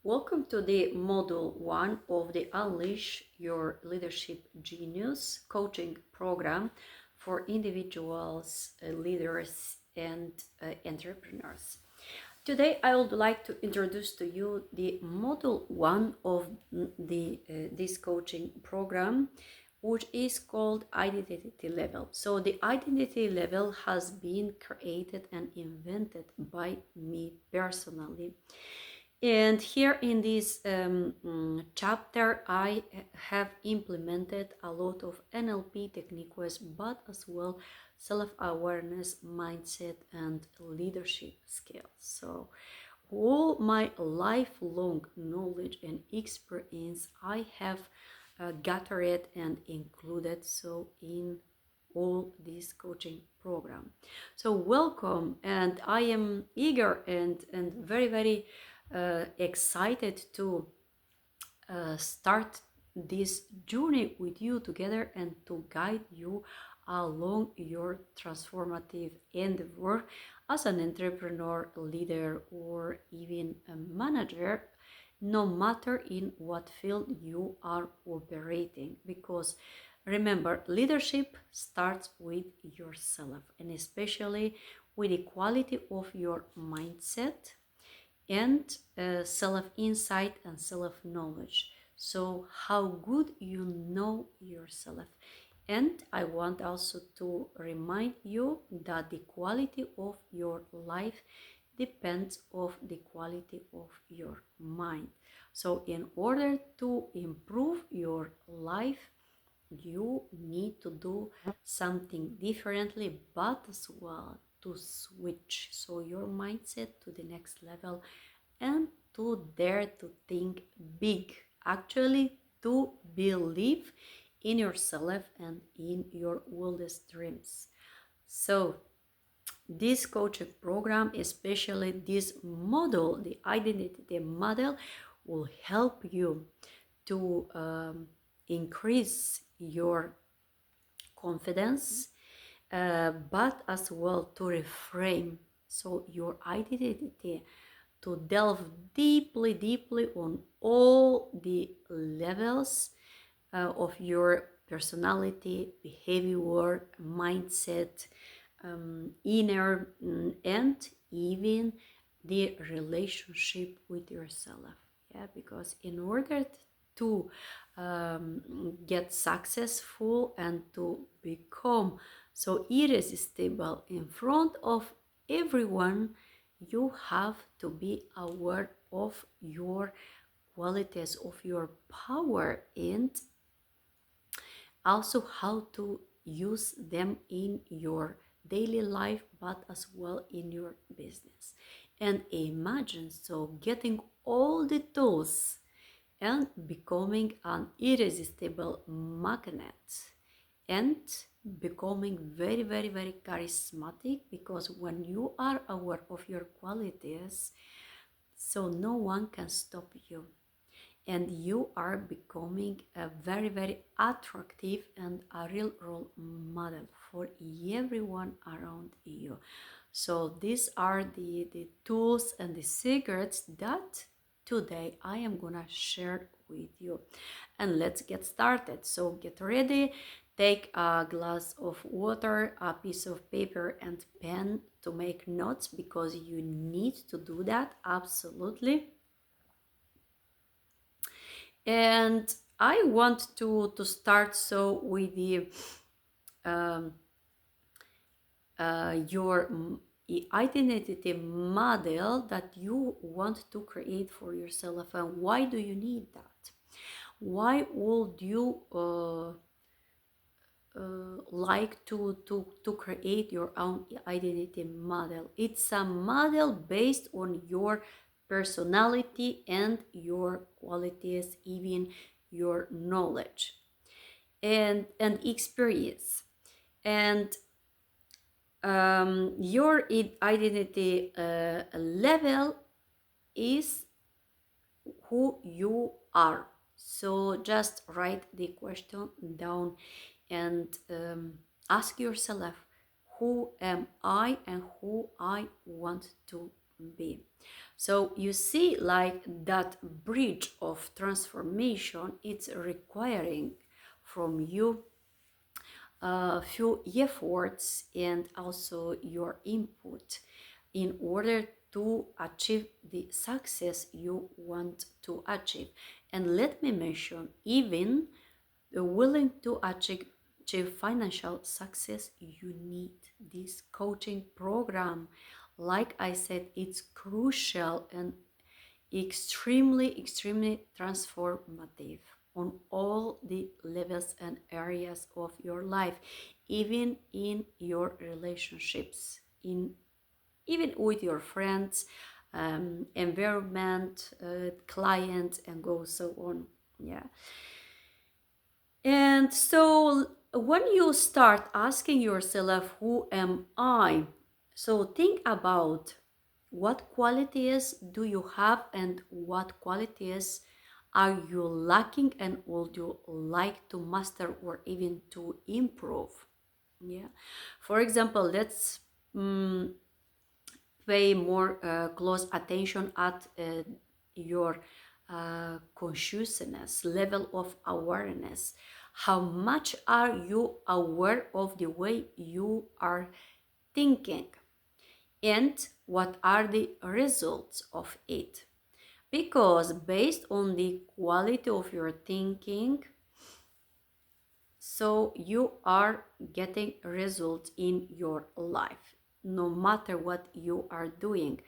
Welcome to the Module 1 of the Unleash Your Leadership Genius coaching program for individuals, leaders, and entrepreneurs. Today, I would like to introduce to you the Module 1 of this coaching program, which is called Identity Level. So the identity level has been created and invented by me personally. And here in this chapter, I have implemented a lot of NLP techniques, but as well self-awareness, mindset, and leadership skills. So all my lifelong knowledge and experience I have gathered and included so in all this coaching program. So welcome, and I am eager and very excited to start this journey with you together and to guide you along your transformative endeavor as an entrepreneur, leader, or even a manager, no matter in what field you are operating. Because remember, leadership starts with yourself, and especially with the quality of your mindset and self-insight and self-knowledge. So how good you know yourself. And I want also to remind you that the quality of your life depends of the quality of your mind. So in order to improve your life, you need to do something differently, but as well to switch so your mindset to the next level and to dare to think big, actually to believe in yourself and in your wildest dreams. So this coaching program, especially this model, the identity model, will help you to increase your confidence, but as well to reframe so your identity, to delve deeply on all the levels of your personality, behavior, mindset, inner, and even the relationship with yourself. Yeah, because in order to get successful and to become so irresistible in front of everyone, you have to be aware of your qualities, of your power, and also how to use them in your daily life, but as well in your business. And imagine so getting all the tools and becoming an irresistible magnet and becoming very charismatic, because when you are aware of your qualities, so no one can stop you, and you are becoming a very attractive and a real role model for everyone around you. So these are the tools and the secrets that today I am gonna share with you. And let's get started. So get ready, take a glass of water, a piece of paper and pen to make notes, because you need to do that, absolutely. And I want to start so with the um, your identity model that you want to create for yourself. And why do you need that? Why would you like to create your own identity model? It's a model based on your personality and your qualities, even your knowledge and experience. And your identity level is who you are. So just write the question down and ask yourself, who am I and who I want to be. So you see, like that bridge of transformation, it's requiring from you a few efforts and also your input in order to achieve the success you want to achieve. And let me mention, even willing to achieve financial success, you need this coaching program. Like I said, it's crucial and extremely transformative on all the levels and areas of your life, even in your relationships, in even with your friends, environment, clients, and go so on. Yeah. And so when you start asking yourself, who am I? So think about what qualities do you have and what qualities are you lacking and would you like to master or even to improve? Yeah. For example, let's pay more close attention at your consciousness level of awareness. How much are you aware of the way you are thinking, and what are the results of it? Because based on the quality of your thinking, so you are getting results in your life no matter what you are doing.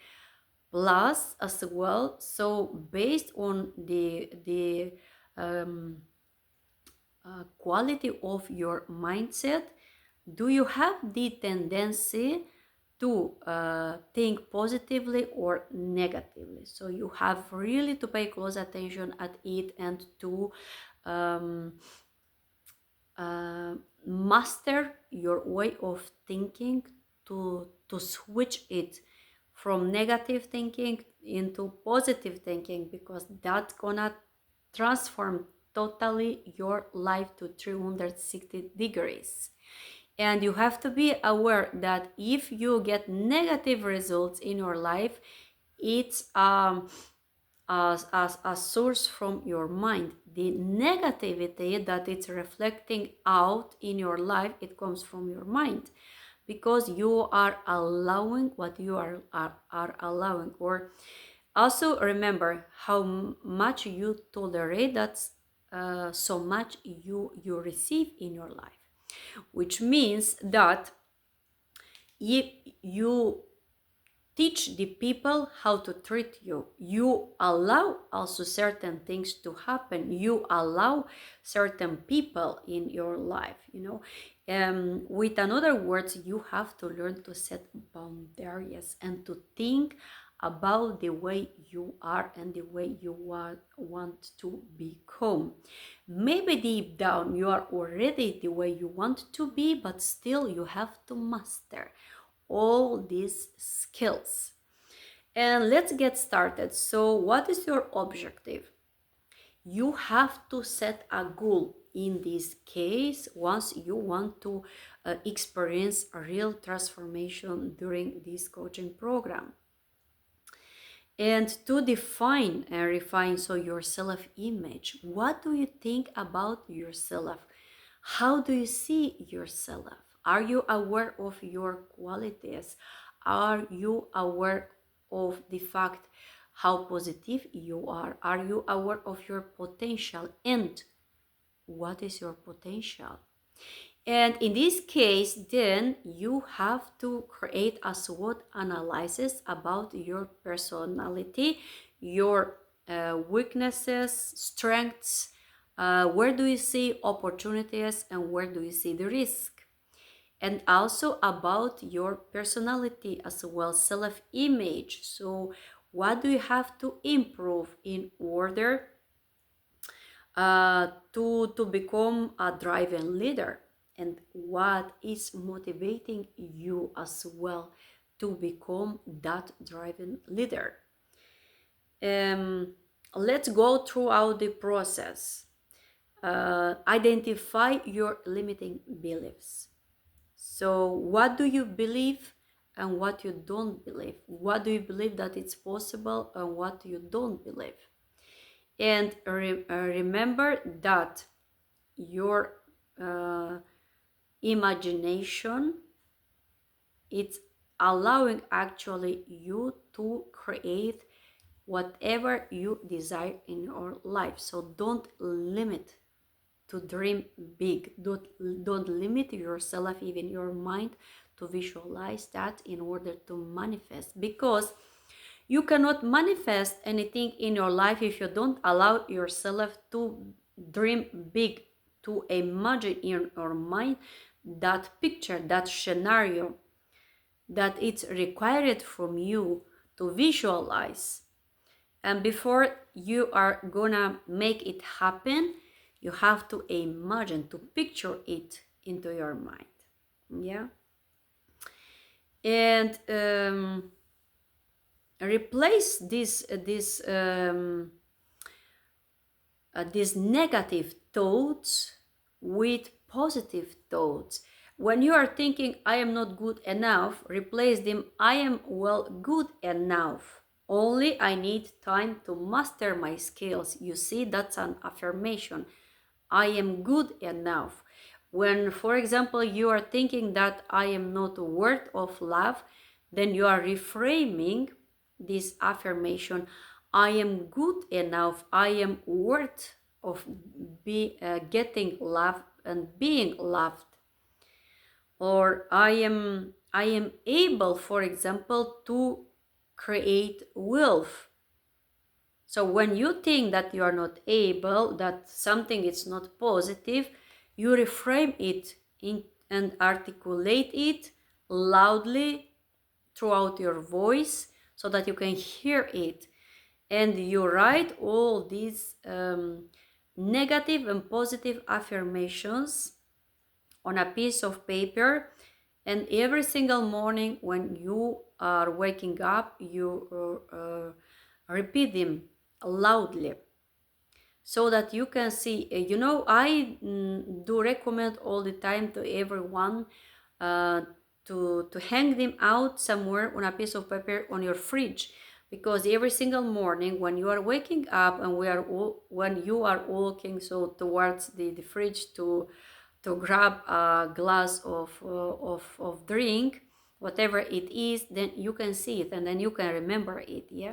Plus as well, so based on the um, quality of your mindset, do you have the tendency to think positively or negatively? So you have really to pay close attention at it and to um, master your way of thinking, to switch it from negative thinking into positive thinking, because that's gonna transform totally your life to 360 degrees. And you have to be aware that if you get negative results in your life, it's as a source from your mind. The negativity that it's reflecting out in your life, it comes from your mind, because you are allowing what you are allowing. Or also remember how much you tolerate, that's so much you receive in your life, which means that if you teach the people how to treat you, you allow also certain things to happen, you allow certain people in your life, with another words, you have to learn to set boundaries and to think about the way you are and the way you want to become. Maybe deep down you are already the way you want to be, but still you have to master all these skills. And let's get started. So what is your objective? You have to set a goal in this case once you want to experience a real transformation during this coaching program. And to define and refine so your self-image, what do you think about yourself? How do you see yourself? Are you aware of your qualities? Are you aware of the fact how positive you are? Are you aware of your potential? And what is your potential? And in this case, then you have to create a SWOT analysis about your personality, your weaknesses, strengths, where do you see opportunities and where do you see the risk? And also about your personality as well, self-image. So what do you have to improve in order to become a driving leader, and what is motivating you as well to become that driving leader? Let's go throughout the process. Identify your limiting beliefs. So what do you believe and what you don't believe. What do you believe that it's possible and what you don't believe? And remember that your imagination, it's allowing actually you to create whatever you desire in your life. So don't limit to dream big. Don't limit yourself, even your mind, to visualize that in order to manifest, because you cannot manifest anything in your life if you don't allow yourself to dream big, to imagine in your mind that picture, that scenario that it's required from you to visualize. And before you are gonna make it happen, you have to imagine, to picture it into your mind. Yeah. And replace these negative thoughts with positive thoughts. When you are thinking, I am not good enough, replace them, I am well good enough. Only I need time to master my skills. You see, that's an affirmation. I am good enough. When, for example, you are thinking that I am not worth of love, then you are reframing this affirmation. I am good enough. I am worth of getting love and being loved. Or I am able, for example, to create wealth. So when you think that you are not able, that something is not positive, you reframe it and articulate it loudly throughout your voice so that you can hear it. And you write all these negative and positive affirmations on a piece of paper, and every single morning when you are waking up, you repeat them loudly so that you can see. I do recommend all the time to everyone to hang them out somewhere on a piece of paper on your fridge, because every single morning when you are waking up and when you are walking so towards the fridge to grab a glass of drink, whatever it is, then you can see it and then you can remember it. Yeah.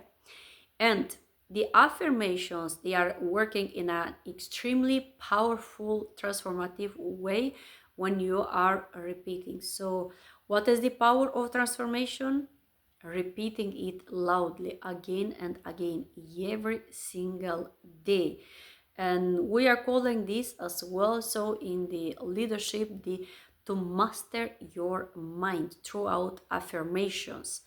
And the affirmations, they are working in an extremely powerful, transformative way when you are repeating. So what is the power of transformation? Repeating it loudly again and again every single day. And we are calling this as well, so in the leadership, to master your mind throughout affirmations.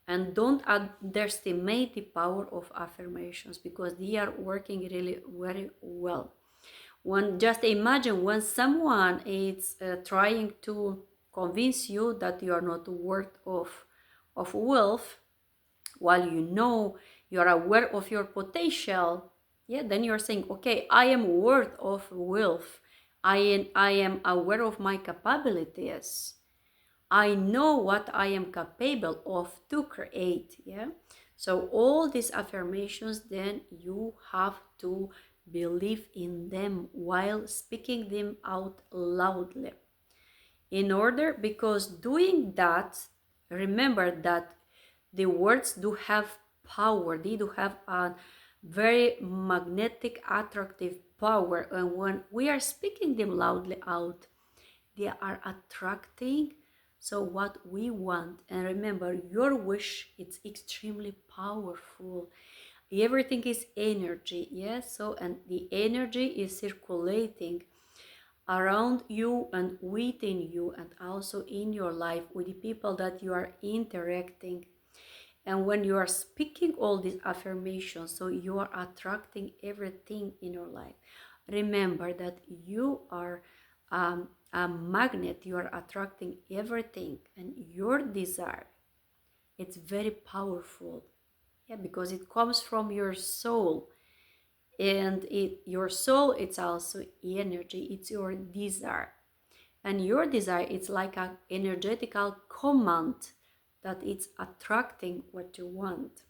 And don't underestimate the power of affirmations, because they are working really very well. Just imagine when someone is trying to convince you that you are not worth of wealth, while you are aware of your potential. Yeah, then you're saying, okay, I am worth of wealth. I am aware of my capabilities. I know what I am capable of to create. Yeah. So all these affirmations, then you have to believe in them while speaking them out loudly. Because doing that, remember that the words do have power. They do have a very magnetic, attractive power. And when we are speaking them loudly out, they are attracting so what we want. And remember, your wish, it's extremely powerful. Everything is energy. Yes. So, and the energy is circulating around you and within you, and also in your life with the people that you are interacting. And when you are speaking all these affirmations, so you are attracting everything in your life. Remember that you are a magnet. You are attracting everything, and your desire, it's very powerful. Yeah, because it comes from your soul. And your soul, it's also energy. It's your desire. And your desire, it's like an energetical command that it's attracting what you want.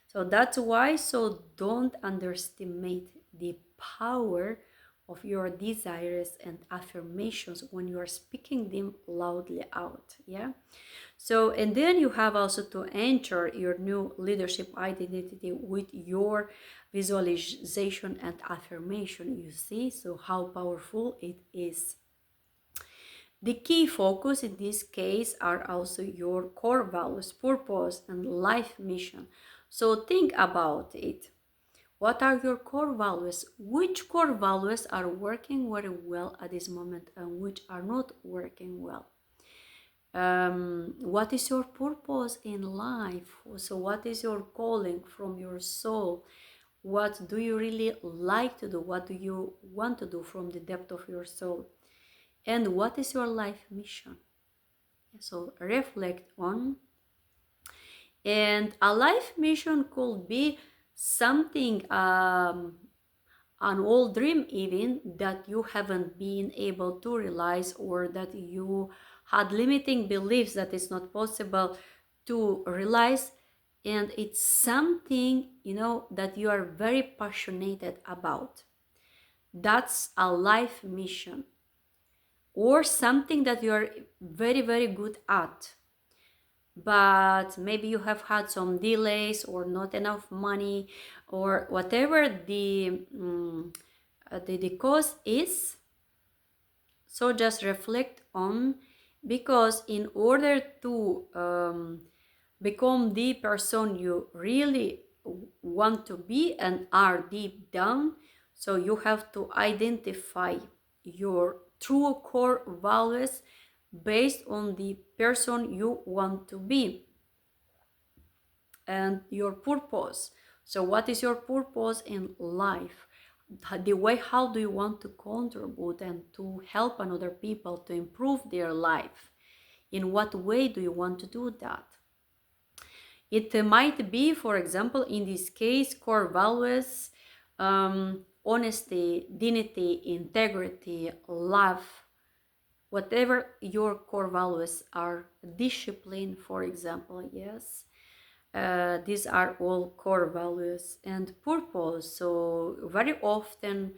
So that's why, so don't underestimate the power of your desires and affirmations when you are speaking them loudly out. Yeah. So, and then you have also to enter your new leadership identity with your visualization and affirmation. You see, so how powerful it is. The key focus in this case are also your core values, purpose, and life mission. So think about it. What are your core values? Which core values are working very well at this moment and which are not working well? What is your purpose in life? So what is your calling from your soul? What do you really like to do? What do you want to do from the depth of your soul? And what is your life mission? So reflect on. And a life mission could be something, an old dream even, that you haven't been able to realize, or that you had limiting beliefs that it's not possible to realize. And it's something, that you are very passionate about. That's a life mission. Or something that you are very, very good at, but maybe you have had some delays or not enough money or whatever the cause is. So just reflect on, because in order to become the person you really want to be and are deep down, so you have to identify your true core values based on the person you want to be and your purpose. So what is your purpose in life? The way, how do you want to contribute and to help another people to improve their life? In what way do you want to do that? It might be, for example, in this case, core values, honesty, dignity, integrity, love, whatever your core values are. Discipline, for example, yes. These are all core values. And purpose, so very often,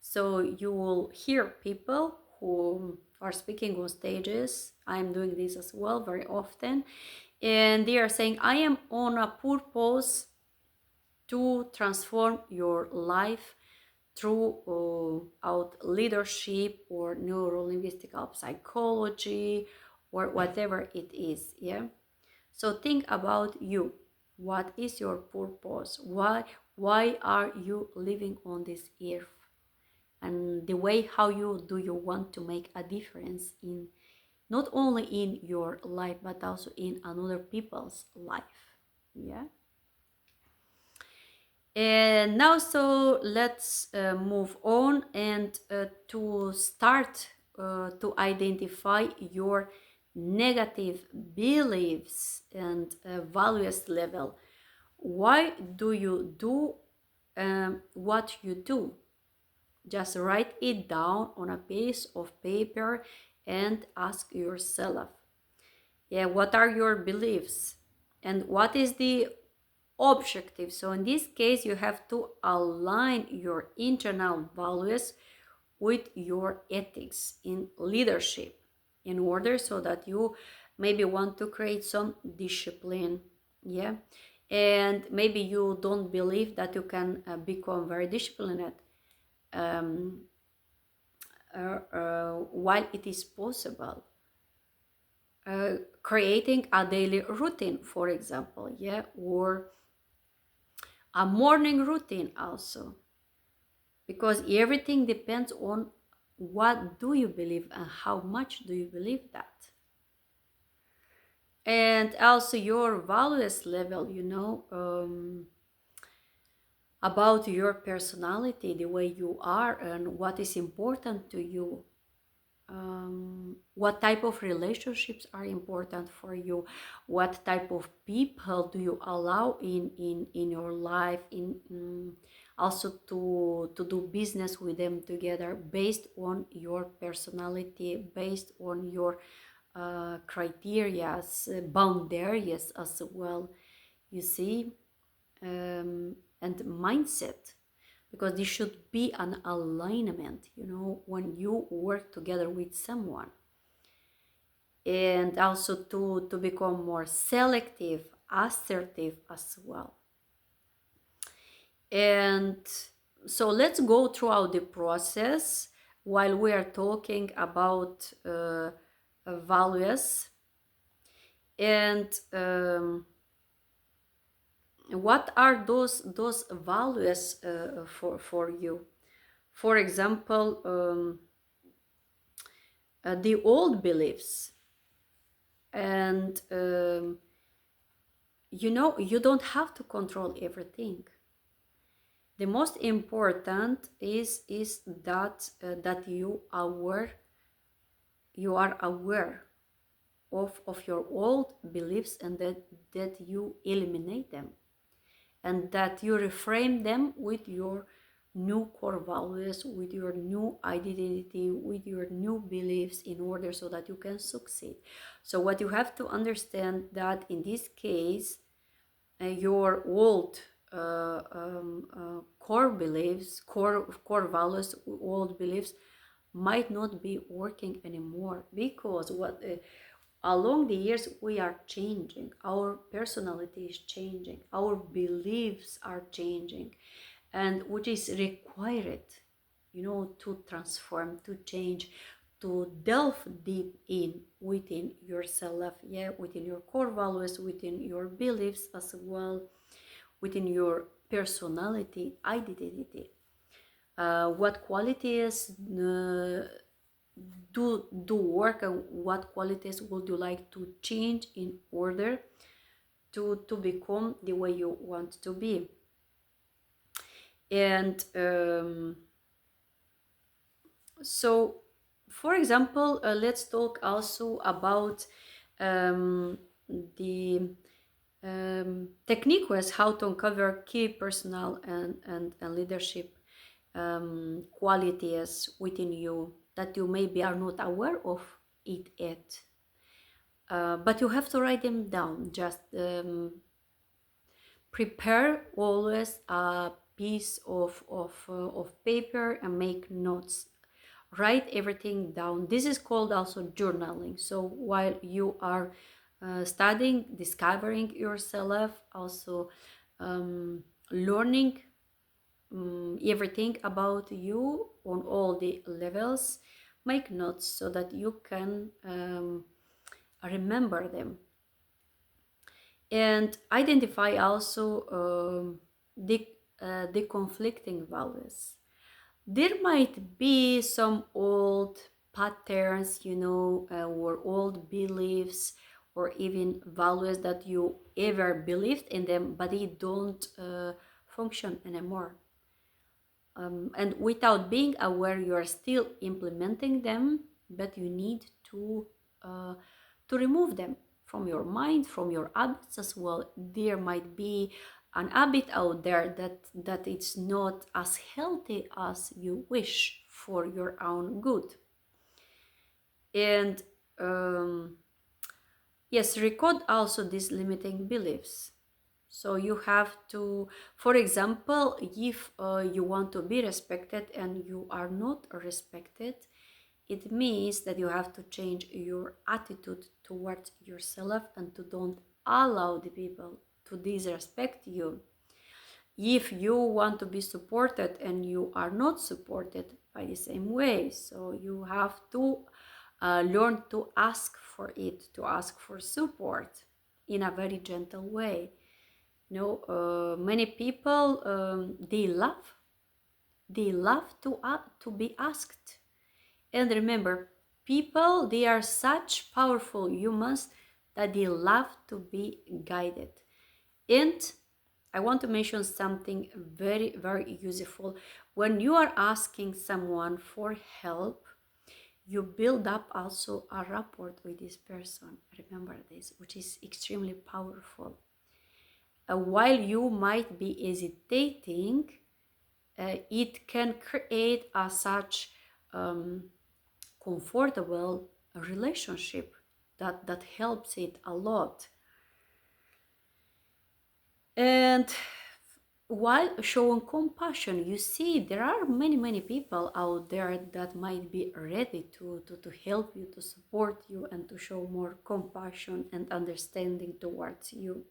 so you will hear people who are speaking on stages. I'm doing this as well very often, and they are saying, I am on a purpose to transform your life through out leadership or neuro-linguistical psychology or whatever it is. Yeah. So think about you. What is your purpose? Why are you living on this earth? And the way, how do you want to make a difference in not only in your life but also in another people's life. Yeah. And now, so let's move on and to start to identify your negative beliefs and values level. Why do you do what you do? Just write it down on a piece of paper and ask yourself, yeah, what are your beliefs and what is the objective? So in this case, you have to align your internal values with your ethics in leadership in order so that you maybe want to create some discipline. Yeah. And maybe you don't believe that you can become very disciplined while it is possible. Creating a daily routine, for example, yeah, or a morning routine also, because everything depends on what do you believe and how much do you believe that. And also your values level, about your personality, the way you are and what is important to you. What type of relationships are important for you? What type of people do you allow in your life? Also to do business with them together based on your personality, based on your criteria, boundaries as well, you see, and mindset, because there should be an alignment, you know, when you work together with someone. And also to become more selective, assertive as well. And so let's go throughout the process while we are talking about values. And what are those values for you? For example, the old beliefs. And you know, you don't have to control everything. The most important is that that you are aware of your old beliefs, and that you eliminate them, and that you reframe them with your new core values, with your new identity, with your new beliefs, in order so that you can succeed. So what you have to understand, that in this case, your old core beliefs, core values, old beliefs might not be working anymore, because what along the years we are changing, our personality is changing, our beliefs are changing, and which is required, you know, to transform, to change, to delve deep in within yourself, yeah, within your core values, within your beliefs as well, within your personality, identity. What qualities do work, and what qualities would you like to change in order to become the way you want to be? And so, for example, let's talk also about the technique was how to uncover key personal and leadership qualities within you that you maybe are not aware of it yet. But you have to write them down. Just prepare always a piece of paper and make notes. Write everything down. This is called also journaling. So while you are studying, discovering yourself, also learning everything about you on all the levels, make notes so that you can remember them. And identify also the conflicting values. There might be some old patterns, you know, or old beliefs, or even values that you ever believed in them, but they don't function anymore. And without being aware, you are still implementing them, but you need to remove them from your mind, from your habits as well. There might be an habit out there that it's not as healthy as you wish for your own good. And yes, record also these limiting beliefs. So you have to, for example, if you want to be respected and you are not respected, it means that you have to change your attitude towards yourself, and to don't allow the people to disrespect you. If you want to be supported and you are not supported by the same way, so you have to learn to ask for it, to ask for support in a very gentle way. You know, many people they love to be asked. And remember, people, they are such powerful humans that they love to be guided. And I want to mention something very, very useful. When you are asking someone for help, you build up also a rapport with this person. Remember this, which is extremely powerful. While you might be hesitating, it can create a such comfortable relationship. that helps it a lot. And while showing compassion, you see there are many people out there that might be ready to help you, to support you, and to show more compassion and understanding towards you.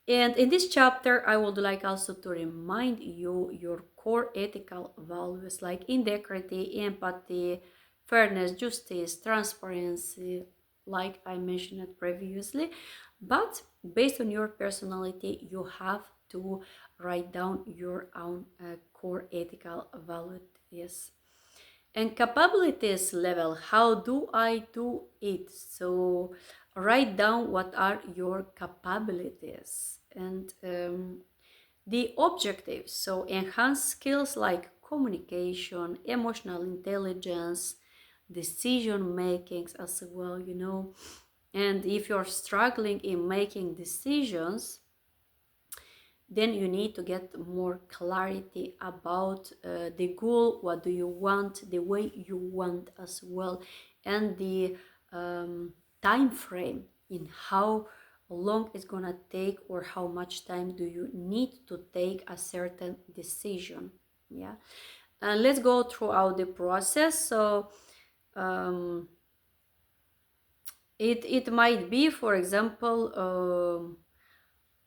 And in this chapter, I would like also to remind you your core ethical values like integrity, empathy, fairness, justice, transparency, like I mentioned it previously. But based on your personality, you have to write down your own core ethical values. Yes. And capabilities level, how do I do it? So write down what are your capabilities and the objectives. So enhance skills like communication, emotional intelligence, decision makings as well, you know. And if you're struggling in making decisions, then you need to get more clarity about the goal, what do you want, the way you want as well, and the time frame in how long it's gonna take or how much time do you need to take a certain decision. Yeah, and let's go throughout the process. So um, it might be, for example,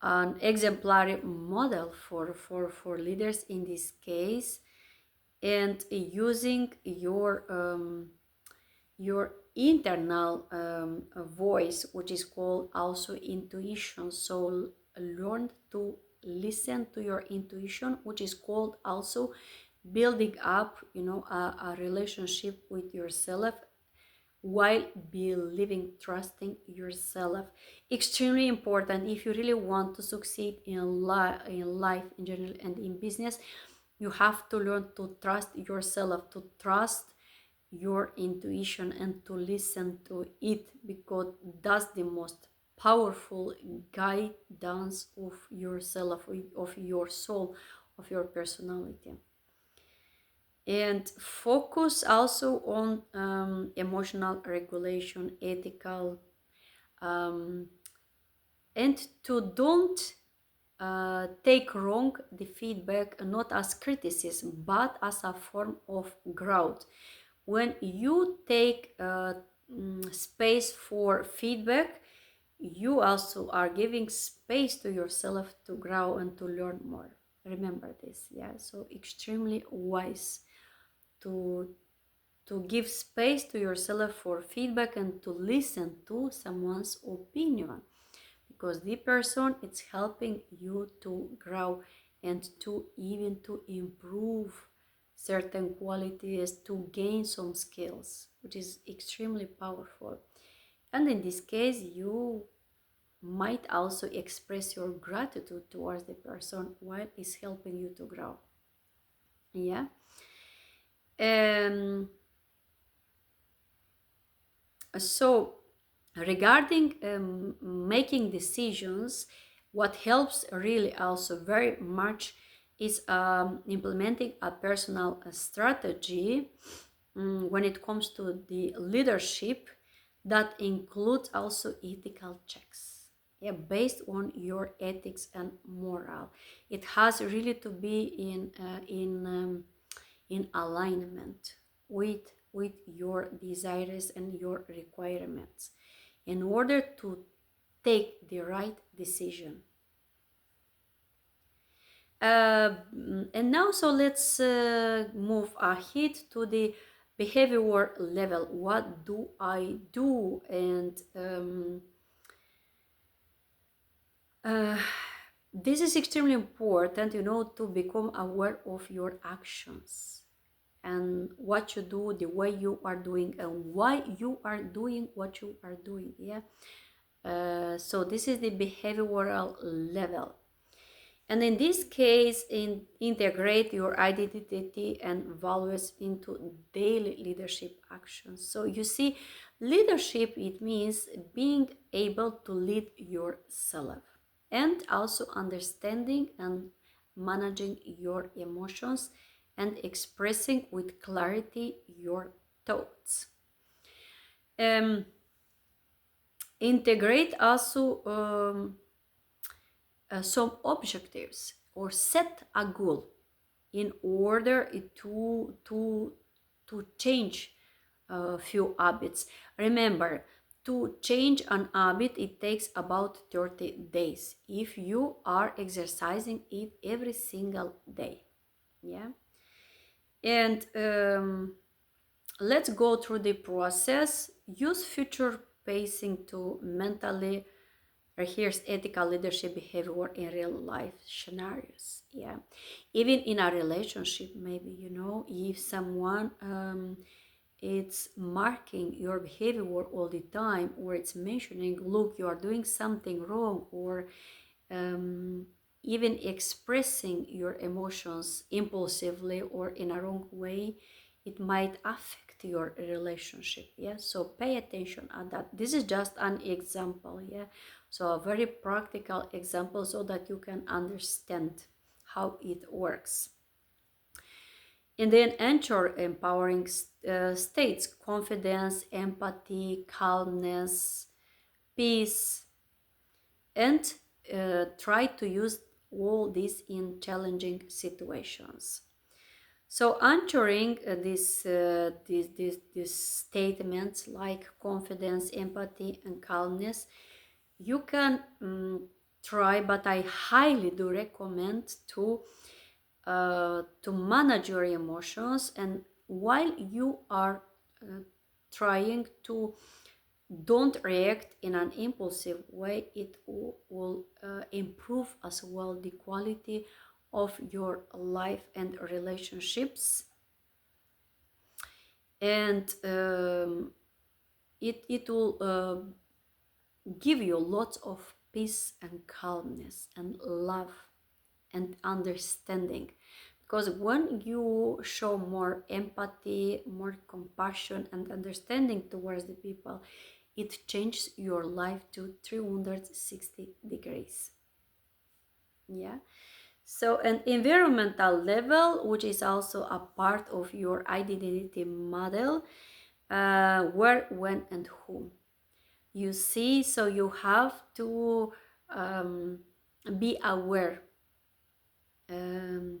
an exemplary model for leaders in this case, and using your internal voice, which is called also intuition. So learn to listen to your intuition, which is called also building up, you know, a relationship with yourself while believing, trusting yourself. Extremely important if you really want to succeed in life in general and in business. You have to learn to trust yourself, to trust your intuition, and to listen to it, because that's the most powerful guidance of yourself, of your soul, of your personality. And focus also on emotional regulation, ethical, and to don't take wrong the feedback not as criticism but as a form of growth. When you take space for feedback, you also are giving space to yourself to grow and to learn more. Remember this. Yeah, so extremely wise to give space to yourself for feedback and to listen to someone's opinion, because the person is helping you to grow and to even to improve certain qualities, to gain some skills, which is extremely powerful. And in this case, you might also express your gratitude towards the person while it's helping you to grow. Yeah. um so regarding making decisions, what helps really also very much is implementing a personal strategy when it comes to the leadership that includes also ethical checks, yeah, based on your ethics and moral. It has really to be in alignment with your desires and your requirements in order to take the right decision. And now, so let's move ahead to the behavior level. What do I do? And this is extremely important, you know, to become aware of your actions and what you do, the way you are doing, and why you are doing what you are doing. Yeah. So this is the behavioral level. And in this case, integrate your identity and values into daily leadership actions. So you see, leadership, it means being able to lead yourself and also understanding and managing your emotions and expressing with clarity your thoughts. Um, Integrate also some objectives or set a goal in order to change a few habits. Remember, to change an habit, it takes about 30 days if you are exercising it every single day. Yeah. And let's go through the process. Use future pacing to mentally rehearse ethical leadership behavior in real life scenarios. Yeah, even in a relationship, maybe, if someone it's marking your behavior all the time, or it's mentioning, look, you are doing something wrong, or um, even expressing your emotions impulsively or in a wrong way, it might affect your relationship. Yeah, so pay attention at that. This is just an example. Yeah, so a very practical example so that you can understand how it works. And then enter empowering states: confidence, empathy, calmness, peace, and try to use all this in challenging situations. So entering these statements like confidence, empathy, and calmness, you can try, but I highly do recommend to manage your emotions, and while you are trying to don't react in an impulsive way, it will improve as well the quality of your life and relationships, and it will give you lots of peace and calmness and love and understanding, because when you show more empathy, more compassion and understanding towards the people, it changes your life to 360 degrees. Yeah, so an environmental level, which is also a part of your identity model, where, when and whom, you see, so you have to be aware. um,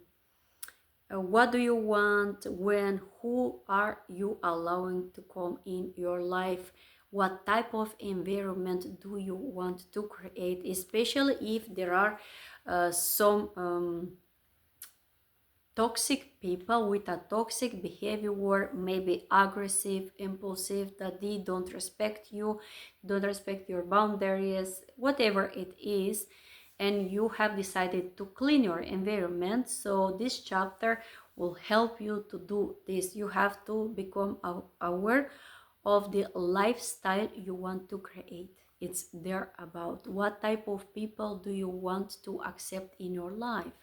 what do you want, when, who are you allowing to come in your life, what type of environment do you want to create, especially if there are some toxic people with a toxic behavior, maybe aggressive, impulsive, that they don't respect you, don't respect your boundaries, whatever it is, and you have decided to clean your environment. So this chapter will help you to do this. You have to become aware of the lifestyle you want to create. It's there about what type of people do you want to accept in your life.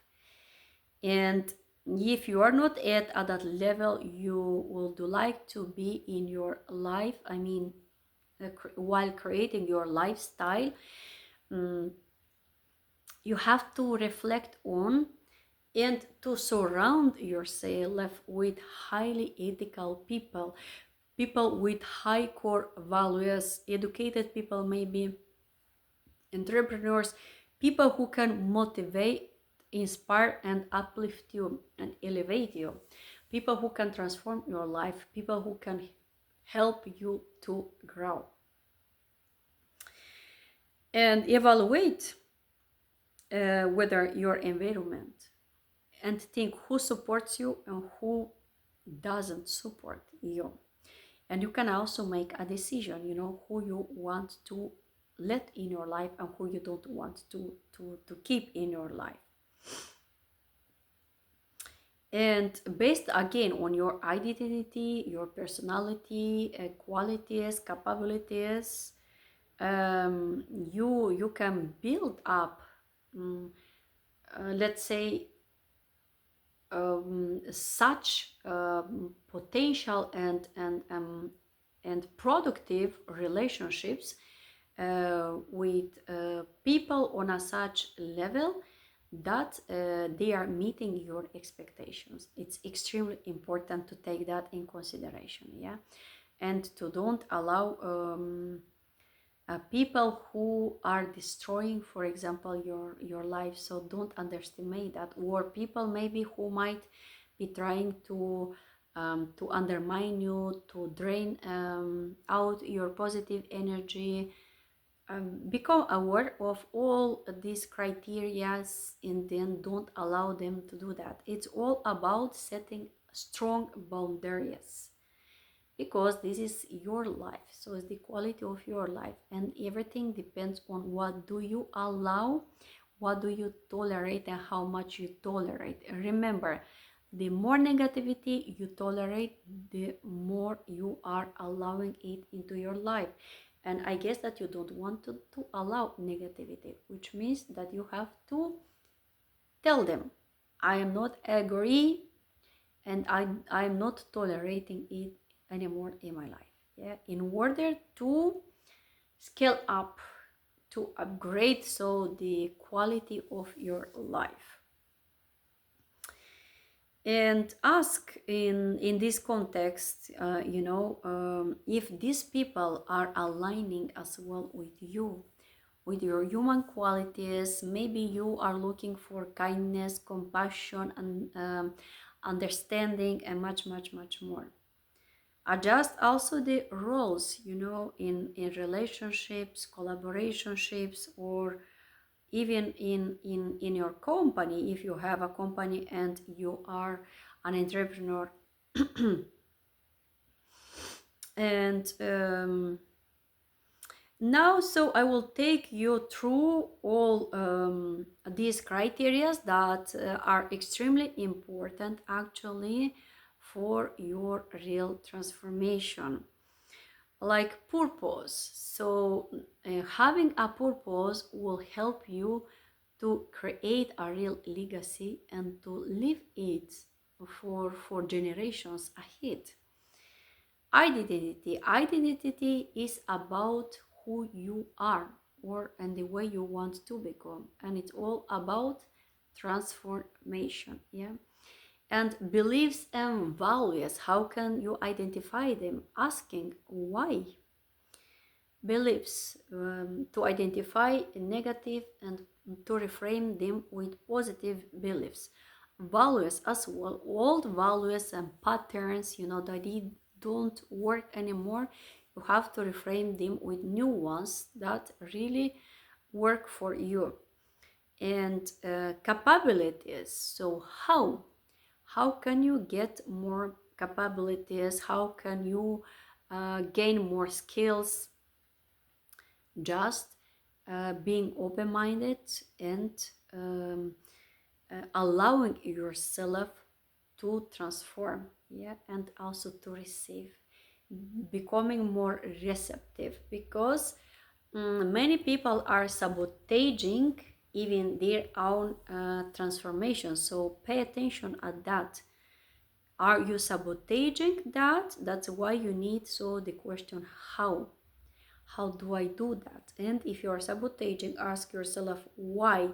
And if you are not at that level you would like to be in your life, I mean, while creating your lifestyle, you have to reflect on and to surround yourself with highly ethical people, people with high core values, educated people, maybe entrepreneurs, people who can motivate, inspire, and uplift you and elevate you, people who can transform your life, people who can help you to grow. And evaluate whether your environment, and think who supports you and who doesn't support you. And you can also make a decision, who you want to let in your life and who you don't want to keep in your life. And based again on your identity, your personality, qualities, capabilities, you can build up, let's say, such potential and productive relationships with people on a such level that they are meeting your expectations. It's extremely important to take that in consideration, yeah, and to don't allow people who are destroying, for example, your life. So don't underestimate that. Or people maybe who might be trying to undermine you, to drain out your positive energy. Become aware of all these criterias, and then don't allow them to do that. It's all about setting strong boundaries, because this is your life, so it's the quality of your life, and everything depends on what do you allow, what do you tolerate, and how much you tolerate. Remember, the more negativity you tolerate, the more you are allowing it into your life. And I guess that you don't want to allow negativity, which means that you have to tell them, I am not agree, and I'm not tolerating it anymore in my life. Yeah, in order to scale up, to upgrade, so the quality of your life. And ask in this context, if these people are aligning as well with you, with your human qualities. Maybe you are looking for kindness, compassion, and understanding, and much, much, much more. Adjust also the roles, in relationships, collaborationships, or even in your company, if you have a company and you are an entrepreneur. And now, so I will take you through all these criteria that are extremely important actually for your real transformation. Like purpose. So having a purpose will help you to create a real legacy and to leave it for generations ahead. Identity is about who you are, or and the way you want to become, and it's all about transformation. Yeah. And beliefs and values, how can you identify them? Asking why. Beliefs, to identify negative and to reframe them with positive beliefs. Values as well, old values and patterns, that they don't work anymore. You have to reframe them with new ones that really work for you. And capabilities. So how can you get more capabilities? How can you gain more skills? Just being open-minded and allowing yourself to transform, yeah, and also to receive, becoming more receptive, because many people are sabotaging even their own transformation. So pay attention at that. Are you sabotaging that? That's why you need, so the question, how do I do that? And if you are sabotaging, ask yourself why.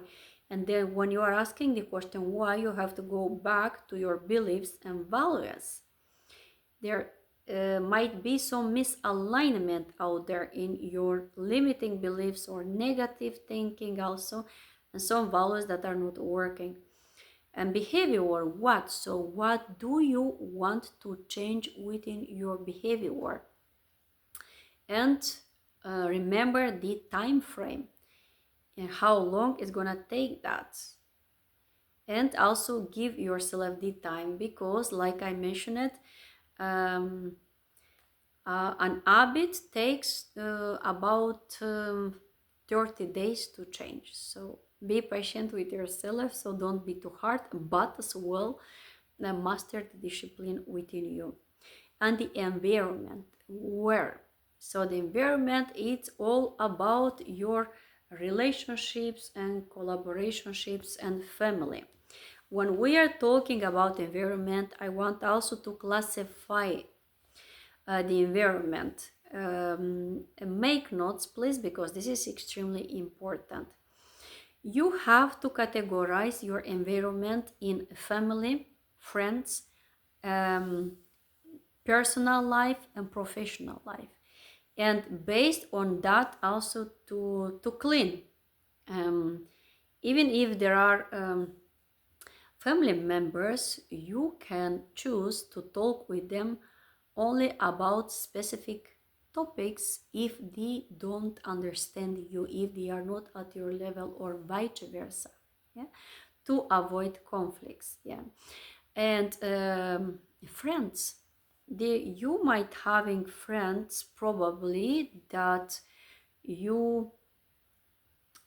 And then when you are asking the question why, you have to go back to your beliefs and values. There might be some misalignment out there in your limiting beliefs or negative thinking also, and some values that are not working. And behavior, what? So what do you want to change within your behavior? And remember the time frame and how long it's gonna take that. And also give yourself the time, because like I mentioned, an habit takes about 30 days to change. So be patient with yourself, so don't be too hard, but as well master the discipline within you. And the environment, where? So the environment, it's all about your relationships and collaborationships and family. When we are talking about environment, I want also to classify the environment. Make notes, please, because this is extremely important. You have to categorize your environment in family, friends, personal life, and professional life. and based on that also to clean. Even if there are family members, you can choose to talk with them only about specific topics if they don't understand you, if they are not at your level, or vice versa. Yeah, to avoid conflicts. Yeah, and friends, you might having friends probably that you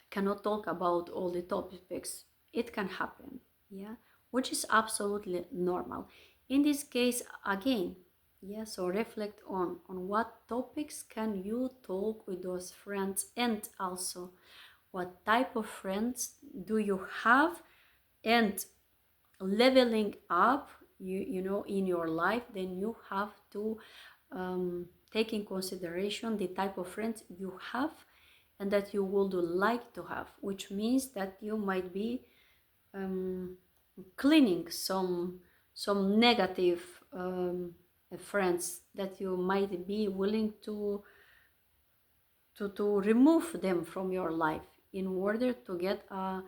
cannot talk about all the topics. It can happen, yeah, which is absolutely normal. In this case, again, yeah, so reflect on what topics can you talk with those friends, and also what type of friends do you have, and leveling up, you know, in your life, then you have to take in consideration the type of friends you have and that you would like to have, which means that you might be cleaning some negative friends, that you might be willing to remove them from your life in order to get a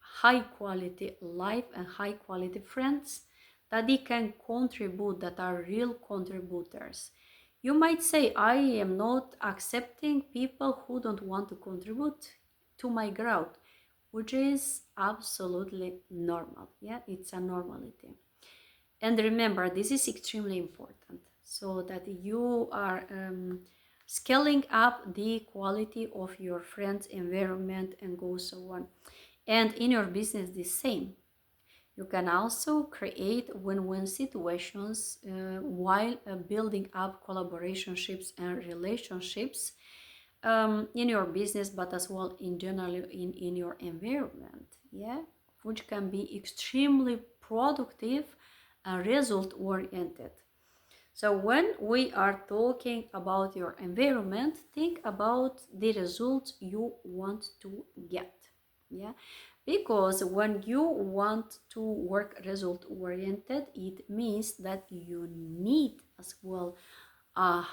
high quality life and high quality friends that they can contribute, that are real contributors. You might say, I am not accepting people who don't want to contribute to my growth, which is absolutely normal. Yeah, it's a normality. And remember, this is extremely important, so that you are scaling up the quality of your friends environment and go so on. And in your business, the same. You can also create win-win situations while building up collaborationships and relationships in your business, but as well in general in your environment, yeah, which can be extremely productive and result oriented. So when we are talking about your environment, think about the results you want to get. Yeah, because when you want to work result oriented, it means that you need as well a,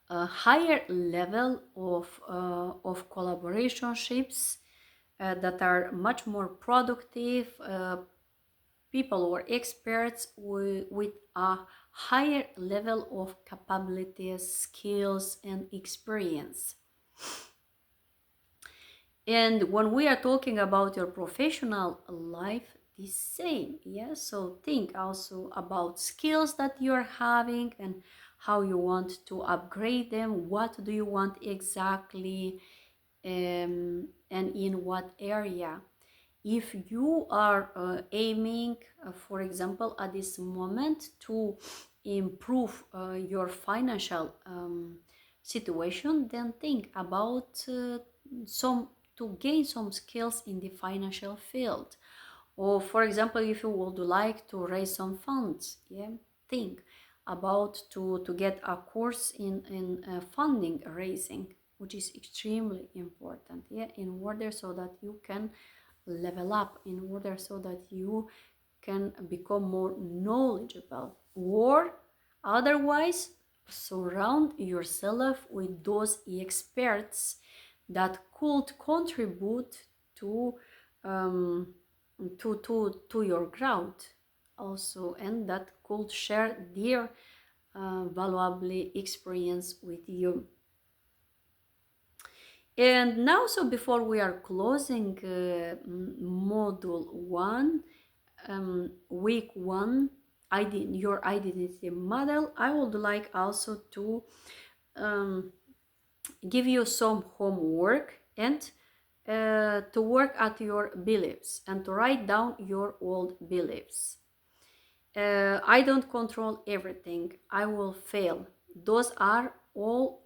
a higher level of collaborationships that are much more productive, people or experts with a higher level of capabilities, skills, and experience. And when we are talking about your professional life, the same, yeah. So think also about skills that you're having and how you want to upgrade them. What do you want exactly, and in what area? If you are aiming, for example, at this moment to improve your financial situation, then think about some to gain some skills in the financial field. Or for example, if you would like to raise some funds, yeah, think about to get a course in funding raising, which is extremely important, yeah, in order so that you can level up, in order so that you can become more knowledgeable, or otherwise surround yourself with those experts that could contribute to to your growth also, and that could share their valuable experience with you. And now, so before we are closing module 1, week 1, your identity model, I would like also to give you some homework, and to work at your beliefs and to write down your old beliefs. I don't control everything, I will fail. Those are all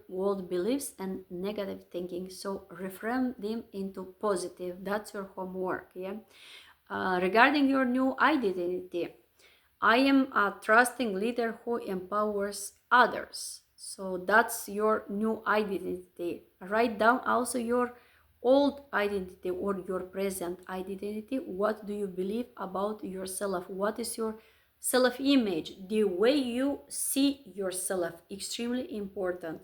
old beliefs and negative thinking, so reframe them into positive. That's your homework, yeah. Regarding your new identity, I am a trusting leader who empowers others. So that's your new identity. Write down also your old identity or your present identity. What do you believe about yourself? What is your Self-image, the way you see yourself, extremely important.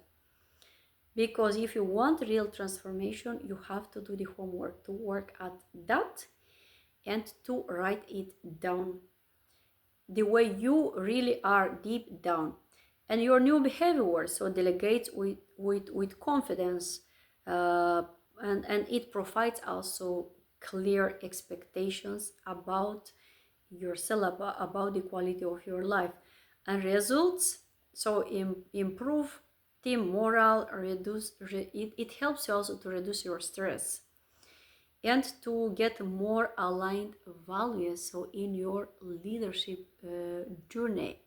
Because if you want real transformation, you have to do the homework to work at that and to write it down. The way you really are deep down. And your new behavior, so delegate with confidence, and it provides also clear expectations about yourself, about the quality of your life. And results, so improve team morale, it helps you also to reduce your stress and to get more aligned values, so in your leadership journey.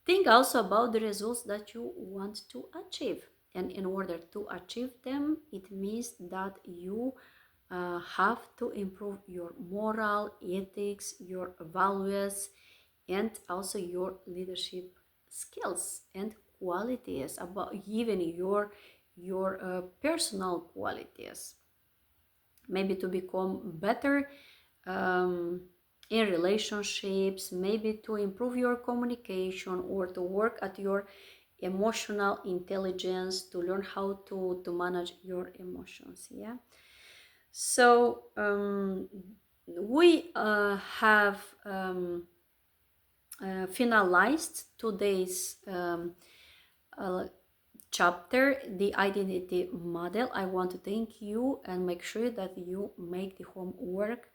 Think also about the results that you want to achieve, and in order to achieve them, it means that you have to improve your moral, ethics, your values, and also your leadership skills and qualities, about even your personal qualities, maybe to become better in relationships, maybe to improve your communication or to work at your emotional intelligence, to learn how to manage your emotions. Yeah. So we have finalized today's chapter, the identity model. I want to thank you and make sure that you make the homework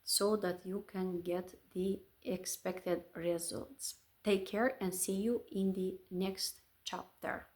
so that you can get the expected results. Take care and see you in the next chapter.